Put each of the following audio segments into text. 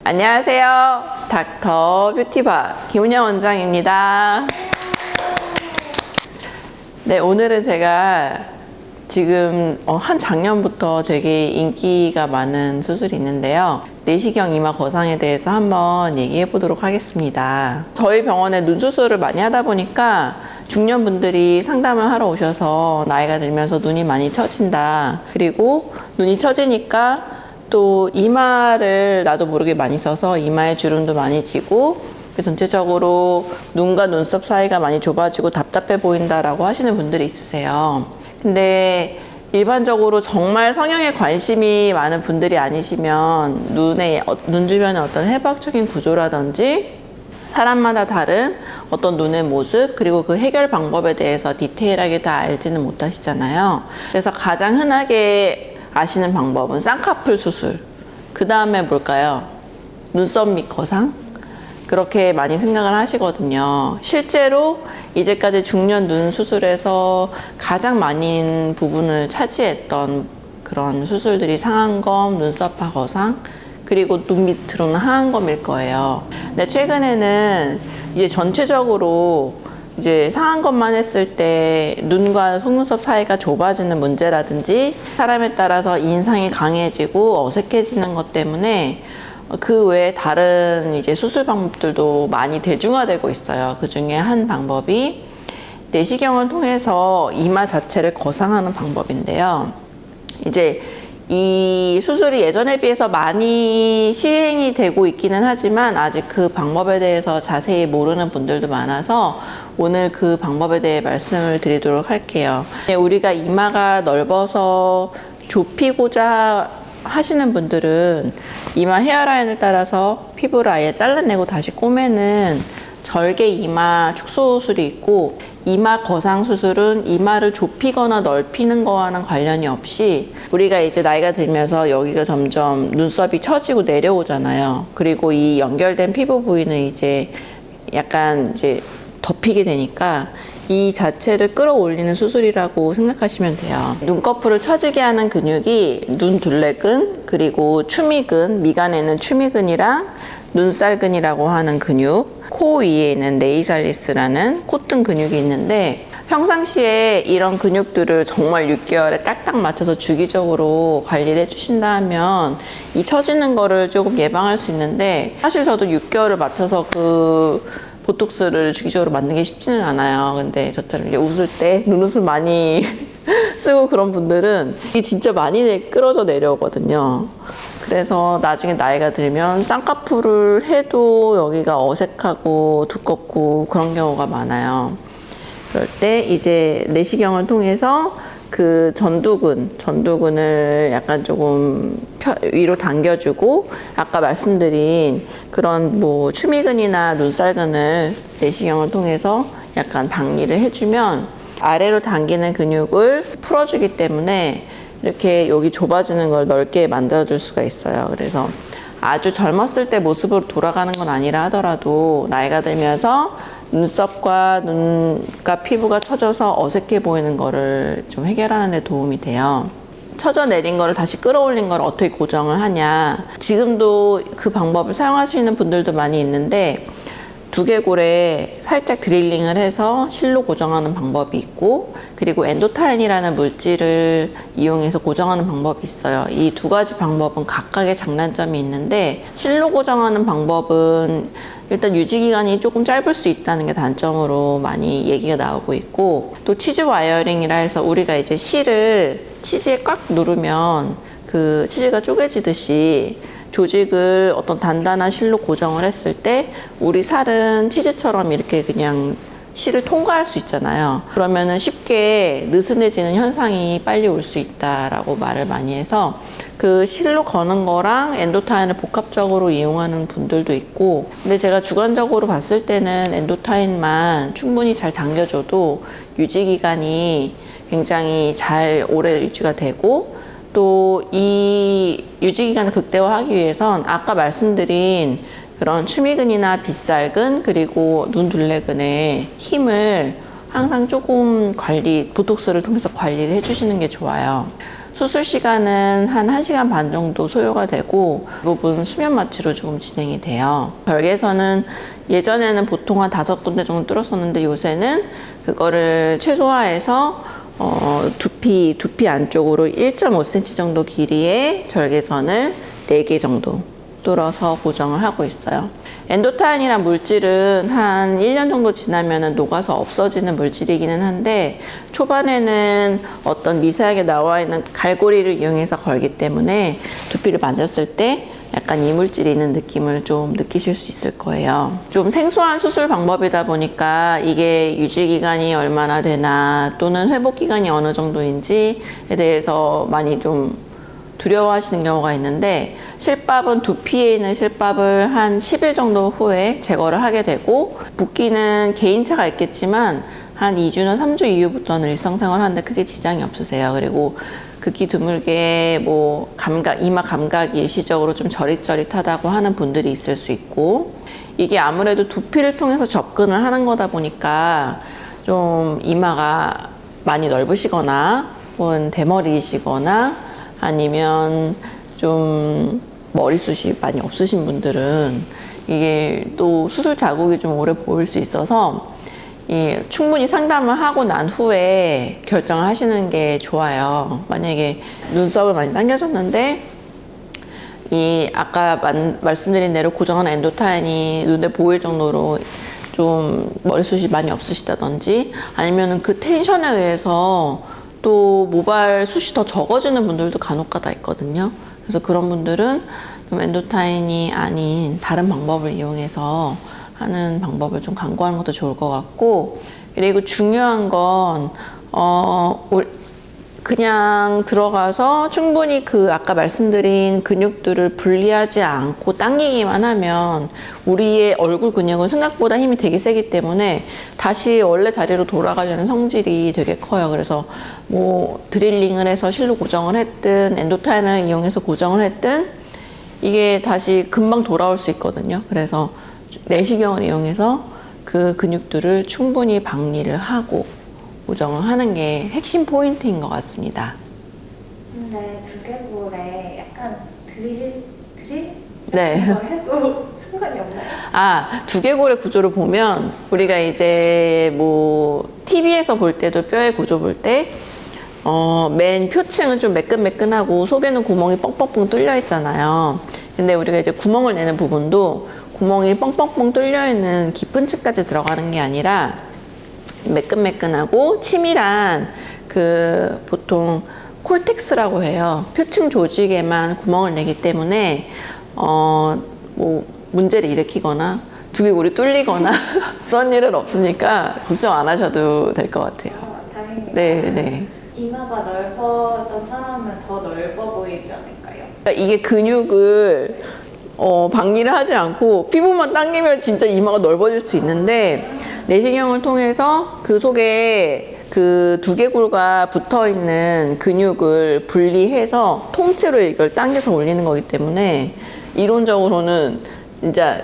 안녕하세요. 닥터 뷰티바 김은영 원장입니다. 네, 오늘은 제가 지금 한 작년부터 되게 인기가 많은 수술이 있는데요. 내시경 이마 거상에 대해서 한번 얘기해 보도록 하겠습니다. 저희 병원에 눈 수술을 많이 하다 보니까 중년분들이 상담을 하러 오셔서 나이가 들면서 눈이 많이 처진다. 그리고 눈이 처지니까 또 이마를 나도 모르게 많이 써서 이마에 주름도 많이 지고 전체적으로 눈과 눈썹 사이가 많이 좁아지고 답답해 보인다라고 하시는 분들이 있으세요. 근데 일반적으로 정말 성형에 관심이 많은 분들이 아니시면 눈 주변의 어떤 해부학적인 구조라든지 사람마다 다른 어떤 눈의 모습 그리고 그 해결 방법에 대해서 디테일하게 다 알지는 못하시잖아요. 그래서 가장 흔하게 아시는 방법은 쌍꺼풀 수술, 그 다음에 뭘까요? 눈썹 및 거상? 그렇게 많이 생각을 하시거든요. 실제로 이제까지 중년 눈 수술에서 가장 많은 부분을 차지했던 그런 수술들이 상안검, 눈썹파 거상, 그리고 눈 밑으로는 하안검일 거예요. 근데 최근에는 이제 전체적으로 이제 상안검만 했을 때 눈과 속눈썹 사이가 좁아지는 문제라든지 사람에 따라서 인상이 강해지고 어색해지는 것 때문에 그 외에 다른 이제 수술 방법들도 많이 대중화되고 있어요. 그 중에 한 방법이 내시경을 통해서 이마 자체를 거상하는 방법인데요. 이제 이 수술이 예전에 비해서 많이 시행이 되고 있기는 하지만 아직 그 방법에 대해서 자세히 모르는 분들도 많아서 오늘 그 방법에 대해 말씀을 드리도록 할게요. 우리가 이마가 넓어서 좁히고자 하시는 분들은 이마 헤어라인을 따라서 피부를 아예 잘라내고 다시 꼬매는 절개 이마 축소 수술이 있고, 이마 거상 수술은 이마를 좁히거나 넓히는 거와는 관련이 없이 우리가 이제 나이가 들면서 여기가 점점 눈썹이 처지고 내려오잖아요. 그리고 이 연결된 피부 부위는 이제 약간 이제 덮이게 되니까 이 자체를 끌어올리는 수술이라고 생각하시면 돼요. 눈꺼풀을 처지게 하는 근육이 눈둘레근, 그리고 추미근, 미간에는 추미근이랑 눈살근이라고 하는 근육, 코 위에 있는 네이살리스라는 콧등 근육이 있는데, 평상시에 이런 근육들을 정말 6개월에 딱딱 맞춰서 주기적으로 관리를 해주신다면 이 처지는 거를 조금 예방할 수 있는데, 사실 저도 6개월을 맞춰서 그 보톡스를 주기적으로 맞는 게 쉽지는 않아요. 근데 저처럼 이제 웃을 때 눈웃음 많이 쓰고 그런 분들은 이게 진짜 많이 끌어져 내려오거든요. 그래서 나중에 나이가 들면 쌍꺼풀을 해도 여기가 어색하고 두껍고 그런 경우가 많아요. 그럴 때 이제 내시경을 통해서 그 전두근을 약간 조금 위로 당겨주고, 아까 말씀드린 그런 뭐 추미근이나 눈살근을 내시경을 통해서 약간 박리를 해주면 아래로 당기는 근육을 풀어주기 때문에 이렇게 여기 좁아지는 걸 넓게 만들어줄 수가 있어요. 그래서 아주 젊었을 때 모습으로 돌아가는 건 아니라 하더라도 나이가 들면서 눈썹과 눈과 피부가 처져서 어색해 보이는 거를 좀 해결하는 데 도움이 돼요. 처져 내린 거를 다시 끌어올린 걸 어떻게 고정을 하냐. 지금도 그 방법을 사용하시는 분들도 많이 있는데, 두개골에 살짝 드릴링을 해서 실로 고정하는 방법이 있고, 그리고 엔도타인이라는 물질을 이용해서 고정하는 방법이 있어요. 이 두 가지 방법은 각각의 장단점이 있는데, 실로 고정하는 방법은 일단 유지기간이 조금 짧을 수 있다는 게 단점으로 많이 얘기가 나오고 있고, 또 치즈 와이어링이라 해서 우리가 이제 실을 치즈에 꽉 누르면 그 치즈가 쪼개지듯이 조직을 어떤 단단한 실로 고정을 했을 때 우리 살은 치즈처럼 이렇게 그냥 실을 통과할 수 있잖아요. 그러면은 쉽게 느슨해지는 현상이 빨리 올 수 있다라고 말을 많이 해서 그 실로 거는 거랑 엔도타인을 복합적으로 이용하는 분들도 있고, 근데 제가 주관적으로 봤을 때는 엔도타인만 충분히 잘 당겨줘도 유지기간이 굉장히 잘 오래 유지가 되고, 또 이 유지기간을 극대화하기 위해선 아까 말씀드린 그런 추미근이나 빗살근 그리고 눈둘레근의 힘을 항상 조금 보톡스를 통해서 관리를 해주시는 게 좋아요. 수술 시간은 한 1시간 반 정도 소요가 되고 대부분 수면 마취로 조금 진행이 돼요. 절개선은 예전에는 보통 한 5군데 정도 뚫었었는데 요새는 그거를 최소화해서 두피 안쪽으로 1.5cm 정도 길이의 절개선을 4개 정도 뚫어서 고정을 하고 있어요. 엔도타인이란 물질은 한 1년 정도 지나면 녹아서 없어지는 물질이기는 한데 초반에는 어떤 미세하게 나와 있는 갈고리를 이용해서 걸기 때문에 두피를 만졌을 때 약간 이물질이 있는 느낌을 좀 느끼실 수 있을 거예요. 좀 생소한 수술 방법이다 보니까 이게 유지 기간이 얼마나 되나 또는 회복 기간이 어느 정도인지에 대해서 많이 좀 두려워하시는 경우가 있는데 실밥은 두피에 있는 실밥을 한 10일 정도 후에 제거를 하게 되고 붓기는 개인차가 있겠지만 한 2주나 3주 이후부터는 일상생활 하는데 크게 지장이 없으세요. 그리고 극히 드물게 뭐 이마 감각이 일시적으로 좀 저릿저릿하다고 하는 분들이 있을 수 있고 이게 아무래도 두피를 통해서 접근을 하는 거다 보니까 좀 이마가 많이 넓으시거나 혹은 대머리이시거나 아니면 좀 머리숱이 많이 없으신 분들은 이게 또 수술 자국이 좀 오래 보일 수 있어서 충분히 상담을 하고 난 후에 결정을 하시는 게 좋아요. 만약에 눈썹을 많이 당겨졌는데 아까 말씀드린 대로 고정한 엔도타인이 눈에 보일 정도로 좀 머리숱이 많이 없으시다든지 아니면 그 텐션에 의해서 또 모발 숱이 더 적어지는 분들도 간혹가다 있거든요. 그래서 그런 분들은 좀 엔도타인이 아닌 다른 방법을 이용해서 하는 방법을 좀 강구하는 것도 좋을 것 같고 그리고 중요한 건 그냥 들어가서 충분히 아까 말씀드린 근육들을 분리하지 않고 당기기만 하면 우리의 얼굴 근육은 생각보다 힘이 되게 세기 때문에 다시 원래 자리로 돌아가려는 성질이 되게 커요. 그래서 뭐 드릴링을 해서 실로 고정을 했든 엔도타인을 이용해서 고정을 했든 이게 다시 금방 돌아올 수 있거든요. 그래서 내시경을 이용해서 그 근육들을 충분히 박리를 하고 고정을 하는 게 핵심 포인트인 것 같습니다. 근데 두개골에 약간 드릴 네. 걸 해도 상관이 없나요? 두개골의 구조를 보면 우리가 이제 뭐 TV에서 볼 때도 뼈의 구조 볼 때 맨 표층은 좀 매끈매끈하고 속에는 구멍이 뻥뻥뻥 뚫려 있잖아요. 근데 우리가 이제 구멍을 내는 부분도 구멍이 뻥뻥뻥 뚫려 있는 깊은 층까지 들어가는 게 아니라 매끈매끈하고 치밀한 보통 콜텍스라고 해요. 표층 조직에만 구멍을 내기 때문에 뭐 문제를 일으키거나 두개골이 뚫리거나 그런 일은 없으니까 걱정 안 하셔도 될 것 같아요. 다행이네요. 네. 이마가 넓었던 사람은 더 넓어 보이지 않을까요? 그러니까 이게 근육을 박리를 하지 않고 피부만 당기면 진짜 이마가 넓어질 수 있는데 내시경을 통해서 그 속에 그 두개골과 붙어 있는 근육을 분리해서 통째로 이걸 당겨서 올리는 거기 때문에 이론적으로는 진짜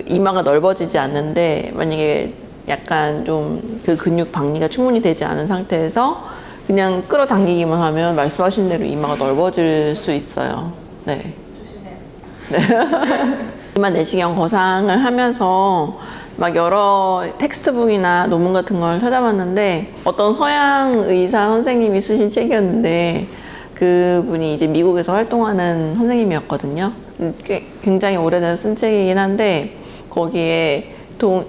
이마가 넓어지지 않는데 만약에 약간 좀 그 근육 박리가 충분히 되지 않은 상태에서 그냥 끌어당기기만 하면 말씀하신 대로 이마가 넓어질 수 있어요. 네. 조심해야겠다. 네. 이마 내시경 거상을 하면서 막 여러 텍스트북이나 논문 같은 걸 찾아봤는데 어떤 서양 의사 선생님이 쓰신 책이었는데 그분이 이제 미국에서 활동하는 선생님이었거든요. 굉장히 오래된 쓴 책이긴 한데 거기에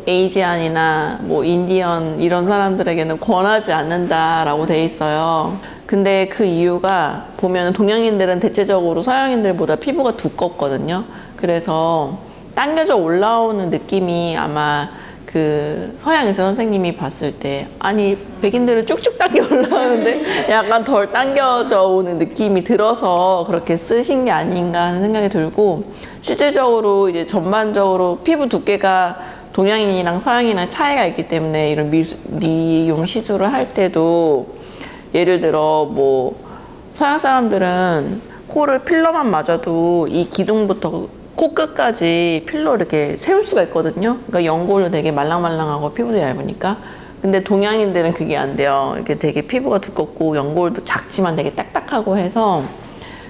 에이지안이나 뭐 인디언 이런 사람들에게는 권하지 않는다라고 돼 있어요. 근데 그 이유가 보면 동양인들은 대체적으로 서양인들보다 피부가 두껍거든요. 그래서 당겨져 올라오는 느낌이 아마 서양 의사 선생님이 봤을 때 아니 백인들은 쭉쭉 당겨 올라오는데 약간 덜 당겨져 오는 느낌이 들어서 그렇게 쓰신 게 아닌가 하는 생각이 들고 실질적으로 이제 전반적으로 피부 두께가 동양인이랑 서양인이랑 차이가 있기 때문에 이런 미용 시술을 할 때도 예를 들어 뭐 서양 사람들은 코를 필러만 맞아도 이 기둥부터 코끝까지 필러 이렇게 세울 수가 있거든요. 그러니까 연골도 되게 말랑말랑하고 피부도 얇으니까. 근데 동양인들은 그게 안 돼요. 이렇게 되게 피부가 두껍고 연골도 작지만 되게 딱딱하고 해서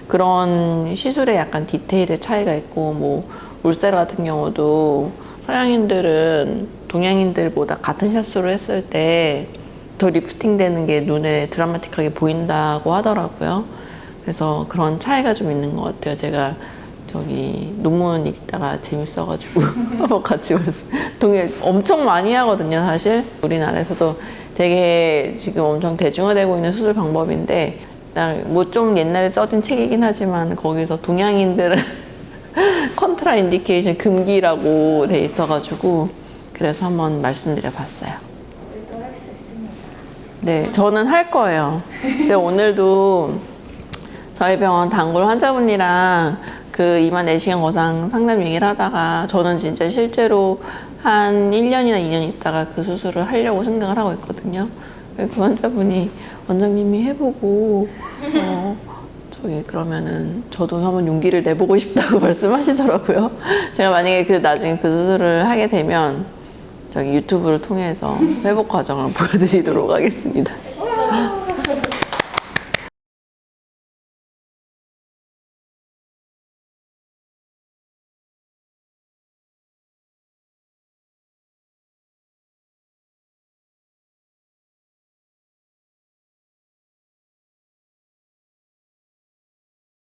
그런 시술에 약간 디테일의 차이가 있고 뭐 울세라 같은 경우도 서양인들은 동양인들보다 같은 샷수를 했을 때 더 리프팅 되는 게 눈에 드라마틱하게 보인다고 하더라고요. 그래서 그런 차이가 좀 있는 것 같아요. 제가 저기 논문 읽다가 재밌어가지고 한번 같이 봤어요. 엄청 많이 하거든요, 사실. 우리나라에서도 되게 지금 엄청 대중화되고 있는 수술 방법인데 뭐 좀 옛날에 써진 책이긴 하지만 거기서 동양인들은 컨트라 인디케이션 금기라고 돼 있어가지고 그래서 한번 말씀드려 봤어요. 우리도 할 수 있습니다. 네, 저는 할 거예요. 제가 오늘도 저희 병원 단골 환자분이랑 그 이마 내시경 거상 상담 얘기를 하다가 저는 진짜 실제로 한 1년이나 2년 있다가 그 수술을 하려고 생각을 하고 있거든요. 그 환자분이 원장님이 해보고 저기 그러면은 저도 한번 용기를 내보고 싶다고 말씀하시더라고요. 제가 만약에 나중에 그 수술을 하게 되면 저기 유튜브를 통해서 회복 과정을 보여드리도록 하겠습니다.